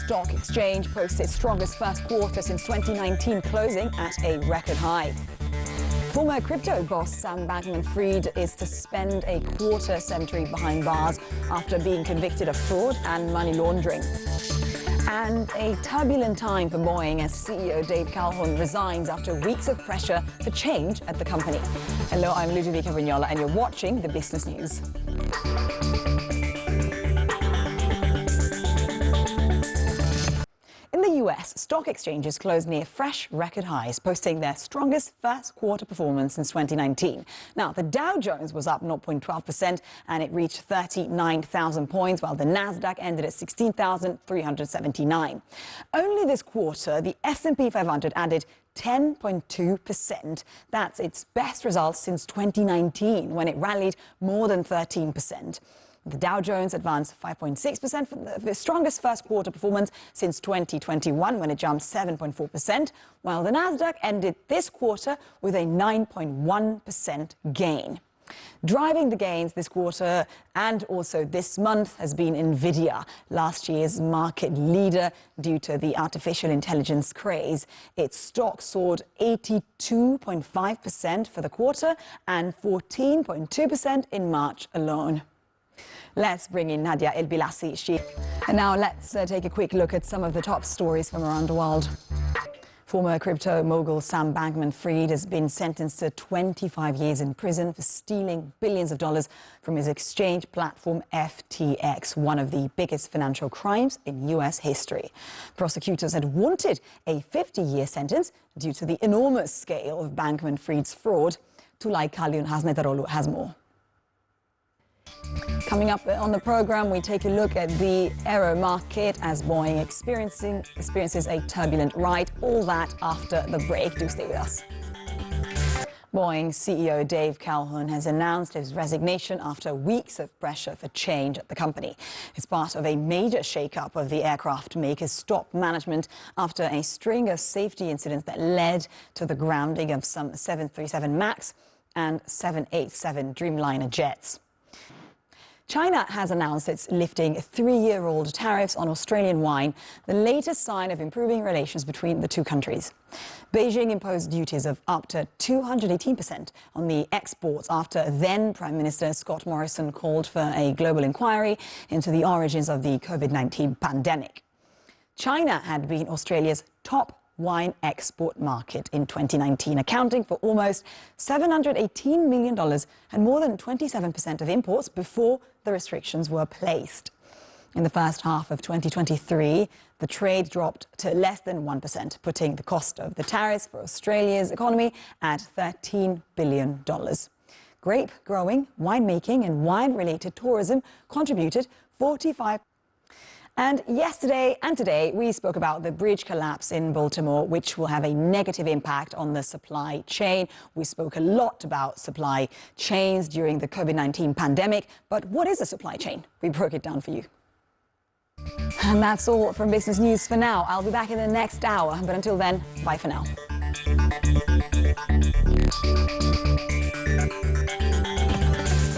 Stock Exchange posts its strongest first quarter since 2019, closing at a record high. Former crypto boss Sam Bankman-Fried is to spend a quarter-century behind bars after being convicted of fraud and money laundering. And a turbulent time for Boeing as CEO Dave Calhoun resigns after weeks of pressure for change at the company. Hello, I'm Ludovica Brignola and you're watching the Business News. In the US, stock exchanges closed near fresh record highs, posting their strongest first quarter performance since 2019. Now, the Dow Jones was up 0.12% and it reached 39,000 points, while the Nasdaq ended at 16,379. Only this quarter, the S&P 500 added 10.2%. That's its best results since 2019, when it rallied more than 13%. The Dow Jones advanced 5.6% for the strongest first quarter performance since 2021, when it jumped 7.4%, while the Nasdaq ended this quarter with a 9.1% gain. Driving the gains this quarter and also this month has been Nvidia, last year's market leader due to the artificial intelligence craze. Its stock soared 82.5% for the quarter and 14.2% in March alone. Let's bring in Nadia El-Bilassi. And now let's take a quick look at some of the top stories from around the world. Former crypto mogul Sam Bankman-Fried has been sentenced to 25 years in prison for stealing billions of dollars from his exchange platform FTX, one of the biggest financial crimes in U.S. history. Prosecutors had wanted a 50-year sentence due to the enormous scale of Bankman-Fried's fraud. Tulay Kalyun Hasnetarolu has more. Coming up on the program, we take a look at the aero market as Boeing experiences a turbulent ride. All that after the break. Do stay with us. Boeing CEO Dave Calhoun has announced his resignation after weeks of pressure for change at the company. It's part of a major shake-up of the aircraft maker's top management after a string of safety incidents that led to the grounding of some 737 MAX and 787 Dreamliner jets. China has announced it's lifting 3-year-old tariffs on Australian wine, the latest sign of improving relations between the two countries. Beijing imposed duties of up to 218% on the exports after then Prime Minister Scott Morrison called for a global inquiry into the origins of the COVID-19 pandemic. China had been Australia's top wine export market in 2019, accounting for almost $718 million and more than 27% of imports before the restrictions were placed. In the first half of 2023, the trade dropped to less than 1%, putting the cost of the tariffs for Australia's economy at $13 billion. Grape growing, winemaking and wine-related tourism contributed 45%. And yesterday and today, we spoke about the bridge collapse in Baltimore, which will have a negative impact on the supply chain. We spoke a lot about supply chains during the COVID-19 pandemic. But what is a supply chain? We broke it down for you. And that's all from Business News for now. I'll be back in the next hour. But until then, bye for now.